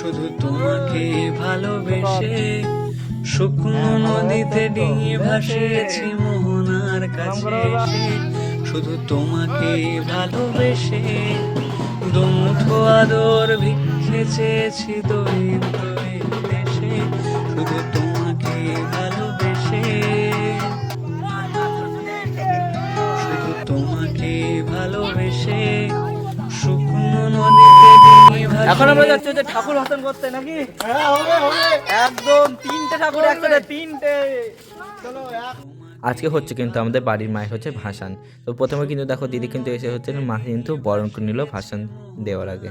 শুধু তোমাকে ভালোবেসে শুকনো নদীতে ডিঙি ভাসিয়েছি মোহনার কাছে এসে, শুধু তোমাকে ভালোবেসে দুমুঠো আদর ভিক্ষে চেয়েছি দরিদ্র এই দেশে, শুধু তোমাকে ভালোবেসে, শুধু তোমাকে ভালোবেসে শুকনো নদীতে ডিঙি এখন আমরা ভাসিয়ে। যাচ্ছি হচ্ছে ঠাকুর ভাষণ করতে নাকি? একদম তিনটে ঠাকুর একসাথে, তিনটে। আজকে হচ্ছে কিন্তু আমাদের বাড়ির মায়ের হচ্ছে ভাসান। তো প্রথমে কিন্তু দেখো দিদি কিন্তু এসে হচ্ছে মা কিন্তু বরণ করে নিল ভাসান দেওয়ার আগে।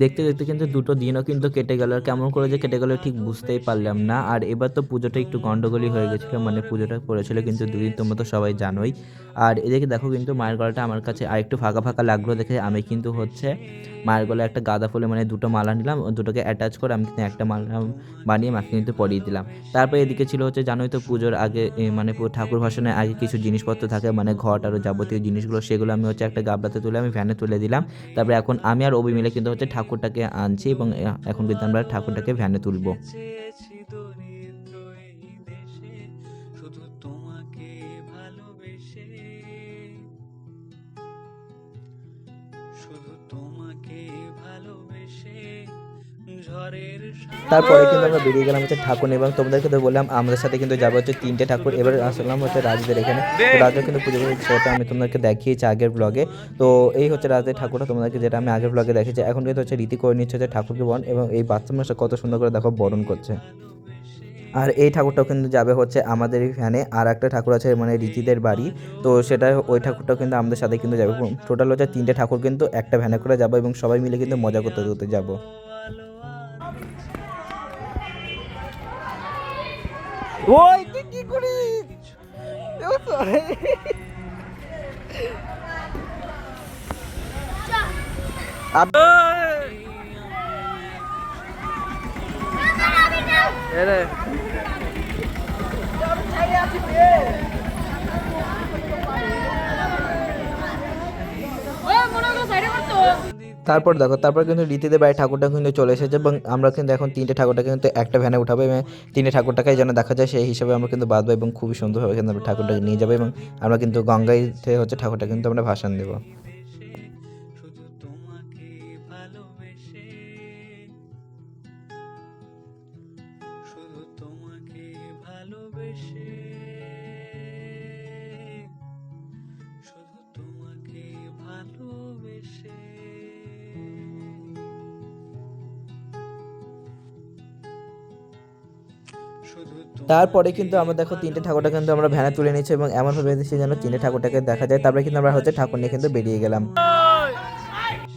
দেখতে দেখতে কিন্তু দুটো দিনও কিন্তু কেটে গেল, আর কেমন করে যে কেটে গেল ঠিক বুঝতেই পারলাম না। আর এবার তো পুজোটা একটু গন্ডগোলই হয়ে গেছিলো, মানে পুজোটা পড়েছিল কিন্তু দুদিন, তোমরা তো সবাই জানোই। আর এদিকে দেখো কিন্তু মায়ের গলাটা আমার কাছে আরেকটু ফাঁকা ফাঁকা লাগলো দেখে আমি কিন্তু হচ্ছে মায়ের গলায় একটা গাঁদা ফুলে মানে দুটো মালা নিলাম, দুটোকে অ্যাটাচ করে আমি কিন্তু একটা মালা বানিয়ে মাকে কিন্তু পরিয়ে দিলাম। তারপরে এদিকে ছিল হচ্ছে জানোই তো পুজোর আগে মানে ঠাকুর ভাসানের আগে কিছু জিনিসপত্র থাকে, মানে ঘট আরও যাবতীয় জিনিসগুলো, সেগুলো আমি হচ্ছে একটা গাবলাতে তুলে আমি ভ্যানে তুলে দিলাম। তারপরে এখন আমি আর অবি মিলে কিন্তু হচ্ছে ঠাকুরটাকে আনছি এবং এখন কিন্তু আমরা ঠাকুরটাকে ভ্যানে তুলবো। চেয়েছি দরিদ্র এই দেশে, শুধু তোমাকে ভালোবেসে, শুধু তোমাকে ভালোবেসে ঝড়ের তারপরে কিন্তু আমরা বেরিয়ে গেলাম হচ্ছে ঠাকুর নিয়ে, এবং তোমাদেরকে তো বললাম আমাদের সাথে কিন্তু যাবে হচ্ছে তিনটে ঠাকুর। এবার আসলাম হচ্ছে রাজদের এখানে, তো রাজা কিন্তু পুজো করে, সেটা আমি তোমাদেরকে দেখিয়েছি আগের ব্লগে। তো এই হচ্ছে রাজদের ঠাকুরটা তোমাদেরকে, যেটা আমি আগের ব্লগে দেখেছি। এখন কিন্তু হচ্ছে রীতি করে নিচ্ছে হচ্ছে ঠাকুরকে বরণ, এবং এই বাচ্চা মানুষটা কত সুন্দর করে দেখো বরণ করছে। আর এই ঠাকুরটাও কিন্তু যাবে হচ্ছে আমাদের ভ্যানে। আর একটা ঠাকুর আছে মানে রীতিদের বাড়ি, তো সেটা ওই ঠাকুরটাও কিন্তু আমাদের সাথে কিন্তু যাবে। টোটাল হচ্ছে তিনটে ঠাকুর কিন্তু একটা ভ্যানে করে যাবো, এবং সবাই মিলে কিন্তু মজা করতে করতে যাবো। ওই তুই কি করিস? তারপর দেখো, তারপর কিন্তু রীতিদের বাড়ি ঠাকুরটা কিন্তু চলে এসেছে, এবং আমরা কিন্তু এখন তিনটে ঠাকুরটাকে কিন্তু একটা ভ্যানে উঠাবো, এবং তিনটে ঠাকুরটাকে যেন দেখা যায় সেই হিসাবে আমরা কিন্তু বাঁধবো, এবং খুবই সুন্দরভাবে কিন্তু আমরা ঠাকুরটাকে নিয়ে যাবো, এবং আমরা কিন্তু গঙ্গাইতে হচ্ছে ঠাকুরটা কিন্তু আমরা ভাসান দেবো। শুধু তোমাকে ভালোবেসে, শুধু তোমাকে ভালোবেসে, শুধু তোমাকে ভালোবেসে। তারপরে কিন্তু আমরা দেখো তিনটে ঠাকুরটা কিন্তু আমরা ভ্যানে তুলে নিচ্ছি, এবং এমনভাবে বেঁধেছি যেন তিনটে ঠাকুরটাকে দেখা যায়। তারপরে কিন্তু আমরা হচ্ছে ঠাকুর নিয়ে কিন্তু বেরিয়ে গেলাম।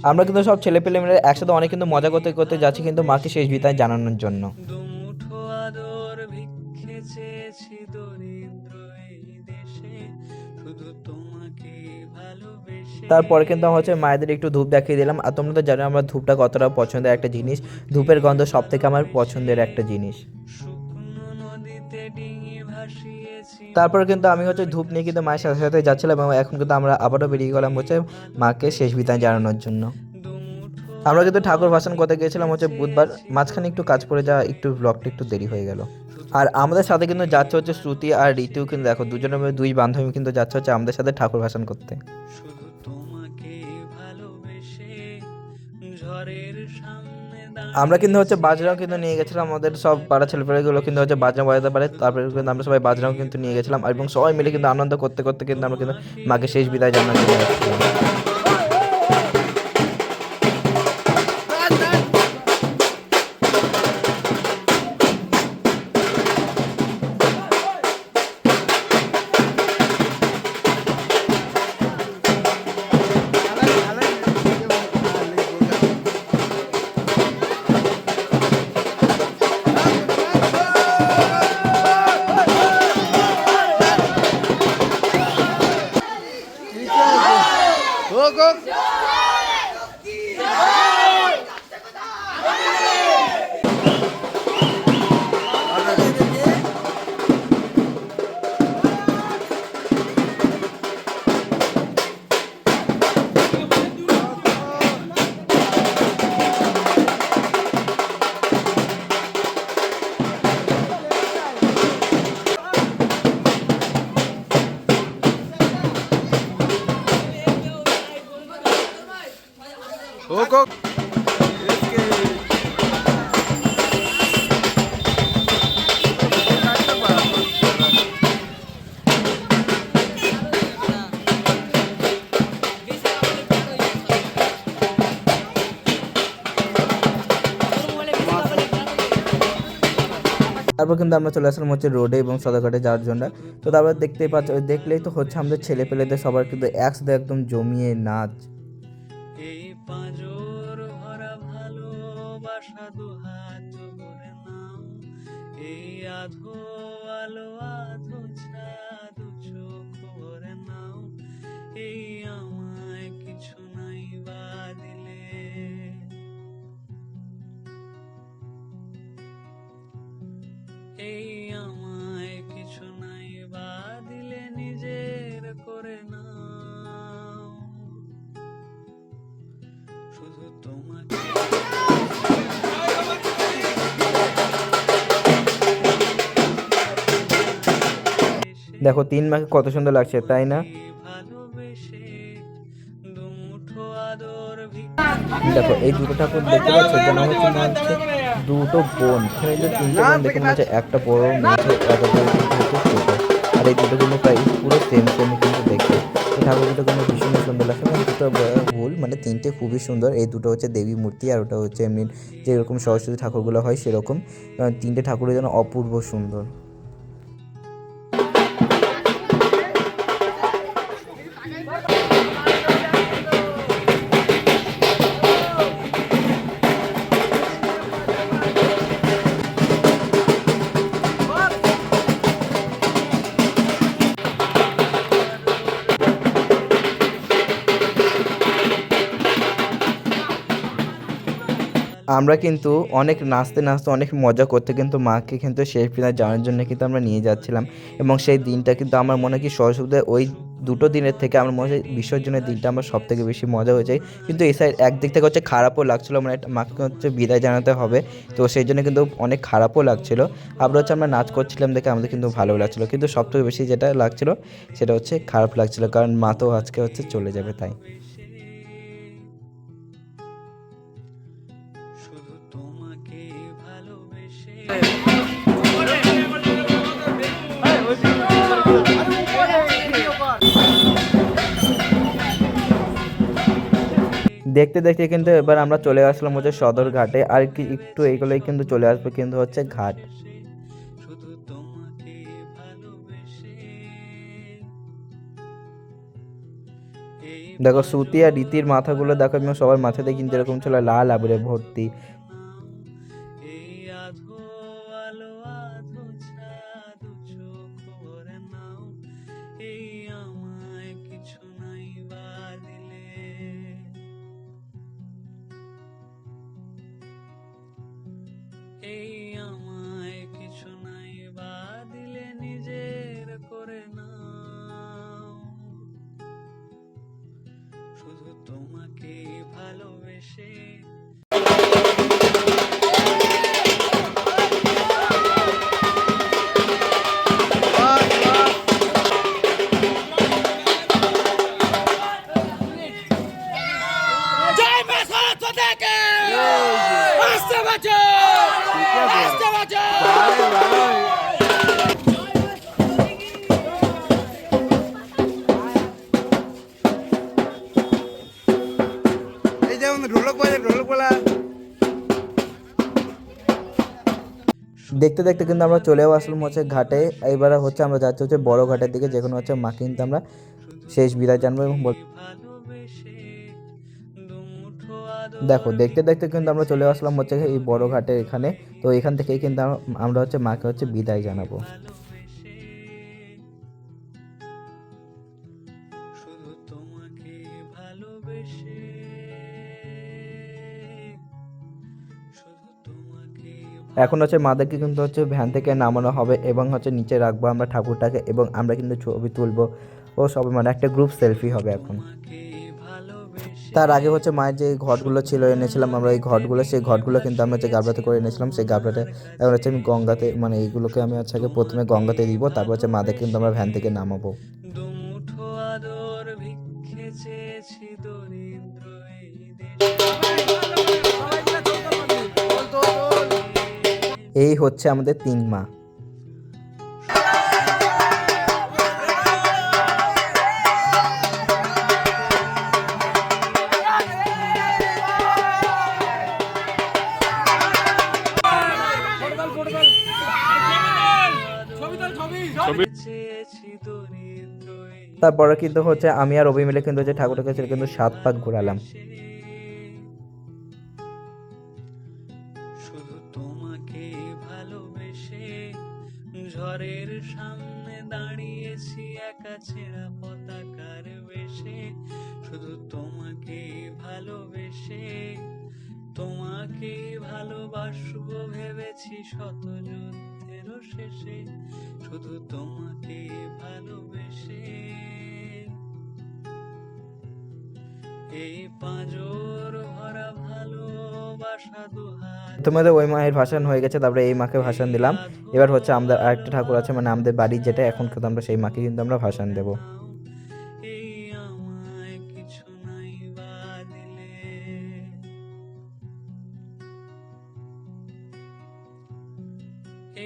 আমরা কিন্তু সব ছেলে পেলে মিলে একসাথে অনেক কিন্তু মজা করতে করতে যাচ্ছি কিন্তু মাকে শেষ বিদায় জানানোর জন্য। দুমুঠো আদর ভিক্ষে চেয়েছি দরিদ্র এই দেশে, শুধু তোমাকে ভালোবেসে। তারপরে কিন্তু আমরা হচ্ছে মায়েদের একটু ধূপ দেখিয়ে দিলাম। আর তোমরা তো জানো আমার ধূপটা কতটা পছন্দের একটা জিনিস, ধূপের গন্ধ সব থেকে আমার পছন্দের একটা জিনিস। শুকনো নদীতে ডিঙি ভাসিয়েছি। তারপরে কিন্তু আমি হচ্ছে ধূপ নিয়ে কিন্তু মায়ের সাথে সাথে যাচ্ছিলাম, এবং এখন কিন্তু আমরা আবারও বেরিয়ে গেলাম হচ্ছে মাকে শেষ বিদায় জানানোর জন্য। আমরা কিন্তু ঠাকুর ভাসান করতে গিয়েছিলাম হচ্ছে বুধবার, মাঝখানে একটু কাজ পড়ে যাওয়া একটু ব্লগটা একটু দেরি হয়ে গেল। আর আমাদের সাথে কিন্তু যাচ্ছে হচ্ছে শ্রুতি আর ঋতু, কিন্তু দেখো দুজনের মধ্যে দুই বান্ধবী কিন্তু যাচ্ছে হচ্ছে আমাদের সাথে ঠাকুর ভাসান করতে। শুধু তোমাকে ভালোবেসে ঝড়ের সামনে আমরা কিন্তু হচ্ছে বাজরাও কিন্তু নিয়ে গেছিলাম, আমাদের সব পাড়া ছেলেপেলেগুলো কিন্তু হচ্ছে বাজরা বাজাতে পারে। তারপরে কিন্তু আমরা সবাই বাজরাও কিন্তু নিয়ে গেছিলাম, এবং সবাই মিলে কিন্তু আনন্দ করতে করতে কিন্তু আমরা কিন্তু মাকে শেষ বিদায় জানানোর জন্য যাচ্ছিলাম। তারপর কিন্তু আমরা চলে আসলাম হচ্ছে রোডে এবং সদরঘাটে যাওয়ার জন্য। তো তারপর দেখতেই পাচ্ছ, দেখলেই তো হচ্ছে আমাদের ছেলে পেলেদের সবার কিন্তু একসাথে একদম জমিয়ে নাচ। এই পাঁজর ভরা ভালোবাসা দুহাত ভরে নাও, এই আধো আলো আধো ছাদ চোখ ভরে নাও, এই আমায় কিছু নাই বা দিলে, এই আমায় কিছু নাই বা দিলে নিজের করে নাও, শুধু তোমাকে দেখো 3 মাকে কত সুন্দর লাগছে, তাই না? ভালোবেসে দুমুঠো আদর দেখো এই দুটো ঠাকুর দেখতে পাচ্ছ, যেন হচ্ছে মনে হচ্ছে দুটো বোন। এখানে যে 3টে বোন দেখে মনে হচ্ছে একটা বড় মেয়েছে, একটা ছোট। আর এই দুটো কিন্তু প্রায় পুরো সেম কিন্তু দেখতে। এই ঠাকুর দুটো কিন্তু ভীষণ সুন্দর লাগছে। মানে দুটো ভুল, মানে 3টে খুবই সুন্দর। এই দুটো হচ্ছে দেবী মূর্তি, আর ওটা হচ্ছে এমনি যেরকম সরস্বতী ঠাকুরগুলো হয় সেরকম। 3টে ঠাকুরের যেন অপূর্ব সুন্দর। আমরা কিন্তু অনেক নাচতে অনেক মজা করতে কিন্তু মাকে কিন্তু শেষ বিদায় জানার জন্য কিন্তু আমরা নিয়ে যাচ্ছিলাম। এবং সেই দিনটা কিন্তু আমার মনে হয় কি সরস্বতী ওই দুটো দিনের থেকে আমার মনে হয় বিসর্জনের দিনটা আমার সব থেকে বেশি মজা হয়ে যায়। কিন্তু এই সাইড একদিক থেকে হচ্ছে খারাপও লাগছিলো, মানে মাকে হচ্ছে বিদায় জানাতে হবে, তো সেই জন্য কিন্তু অনেক খারাপও লাগছিলো। আবার হচ্ছে আমরা নাচ করছিলাম দেখে আমাদের কিন্তু ভালো লাগছিলো, কিন্তু সব থেকে বেশি যেটা লাগছিলো সেটা হচ্ছে খারাপ লাগছিলো, কারণ মা তো আজকে হচ্ছে চলে যাবে তাই। শুধু তোমাকে ভালোবেসে দেখতে দেখতে কিন্তু এবার আমরা চলে আসলাম হচ্ছে সদর ঘাটে। আর কি একটু এইগুলোই কিন্তু চলে আসবে কিন্তু হচ্ছে ঘাট। শুধু তোমাকে ভালোবেসে এই দেখো শ্রুতি আর রীতির মাথাগুলো দেখো, এবং সবার মাথাতে কিন্তু এরকম ছিল লাল আবিরে ভর্তি। এই আধো আলো আধো ছাদ চোখ ভরে নাও, এই আমায় কিছু নাই বা দিলে, এই আমায় কিছু নাই বা দিলে নিজের করে নাও, শুধু তোমাকে ভালোবেসে দেখতে দেখতে কিন্তু আমরা চলেও আসলাম হচ্ছে ঘাটে। এবারে হচ্ছে আমরা যাচ্ছি হচ্ছে বড় ঘাটের দিকে, যেখানে হচ্ছে মাকে কিন্তু আমরা শেষ বিদায় জানবো। এবং ভালোবেসে দুমুঠো আদর দেখো দেখতে দেখতে কিন্তু আমরা চলে আসলাম হচ্ছে এই বড় ঘাটের এখানে। তো এখান থেকেই কিন্তু আমরা হচ্ছে মাকে হচ্ছে বিদায় জানাবো। ভালোবেসে শুধু তোমাকে ভালোবেসে শুধু তোমাকে এখন হচ্ছে মাদেরকে কিন্তু হচ্ছে ভ্যান থেকে নামানো হবে এবং হচ্ছে নিচে রাখবো আমরা ঠাকুরটাকে, এবং আমরা কিন্তু ছবি তুলবো ও সবাই, মানে একটা গ্রুপ সেলফি হবে এখন। ভালোবেসে তার আগে হচ্ছে মায়ের যে ঘটগুলো ছিল এনেছিলাম আমরা, এই ঘটগুলো, সেই ঘটগুলো কিন্তু আমরা হচ্ছে গাবলাতে করে এনেছিলাম। সেই গাবলাতে এবার হচ্ছে আমি গঙ্গাতে, মানে এইগুলোকে আমি হচ্ছে আগে প্রথমে গঙ্গাতে দিব, তারপর হচ্ছে মাদেরকে কিন্তু আমরা ভ্যান থেকে নামাবো। দুমুঠো আদর ভিক্ষে চেয়েছি দরিদ্র এই দেশে। এই হচ্ছে আমাদের 3 মা। চেয়েছি দরিদ্র এই তারপরে কিন্তু হচ্ছে আমি আর রবি মিলে কিন্তু হচ্ছে ঠাকুরের কাছে কিন্তু 7 পাক ঘোরালাম। শুধু তোমাকে ভালোবেসে ঝড়ের সামনে দাঁড়িয়েছি একা ছেঁড়া পতাকার বেশে। শুধু তোমাকে ভালোবেসে তোমাকে ভালোবাসবো ভেবেছি শত যুদ্ধের শেষে। শুধু তোমাকে ভালোবেসে এই পাঁজর ভরা ভালোবাসা দুহাত তোমাদের ওই মায়ের ভাসান হয়ে গেছে, তারপরে এই মাকে ভাসান দিলাম। এবার হচ্ছে আমাদের আরেকটা ঠাকুর আছে, মানে আমাদের বাড়ি যেটা, এখন কিন্তু আমরা সেই মাকে কিন্তু আমরা ভাসান দেবো। এই আমায় কিছু নাই বা দিলে।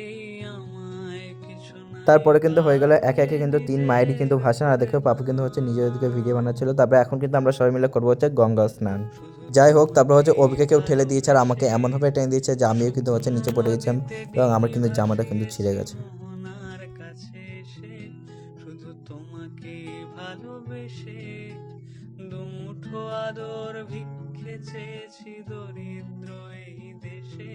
এই আমায় কিছু নাই তারপরে কিন্তু হয়ে গেল একে একে কিন্তু 3 মায়েরই কিন্তু ভাসান। আর দেখো পাপু কিন্তু হচ্ছে নিজের দিকে ভিডিও বানাচ্ছিল। তারপরে এখন কিন্তু আমরা সবাই মিলে করবো হচ্ছে গঙ্গা স্নান। যাই হোক, তারপর হচ্ছে অভিকে কেউ ঠেলে দিয়েছে আর আমাকে এমনভাবে টেনে দিয়েছে যে আমিও কিন্তু হচ্ছে নিচে পড়ে গেছিলাম এবং আমার কিন্তু জামাটা কিন্তু ছিঁড়ে গেছে। মোহনার কাছে এসে শুধু তোমাকে ভালোবেসে দুমুঠো আদর ভিক্ষে চেয়েছি দরিদ্র এই দেশে।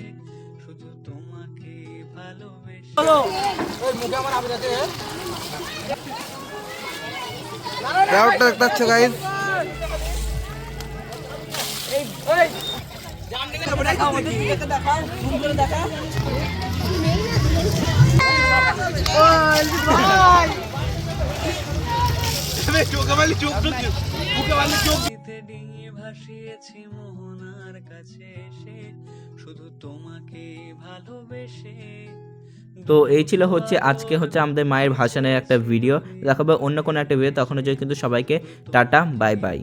শুধু তোমাকে ভালোবেসে ক্রাউডটা দেখতে পাচ্ছ গাইস। নদীতে ডিঙি ভাসিয়েছি মোহনার কাছে এসে শুধু তোমাকে ভালোবেসে। তো এই ছিল হচ্ছে আজকে হচ্ছে আমাদের মায়ের ভাসানের একটা ভিডিও। দেখাবে অন্য কোনো একটা ভিডিও, তখন হচ্ছে কিন্তু সবাইকে টাটা বাই বাই।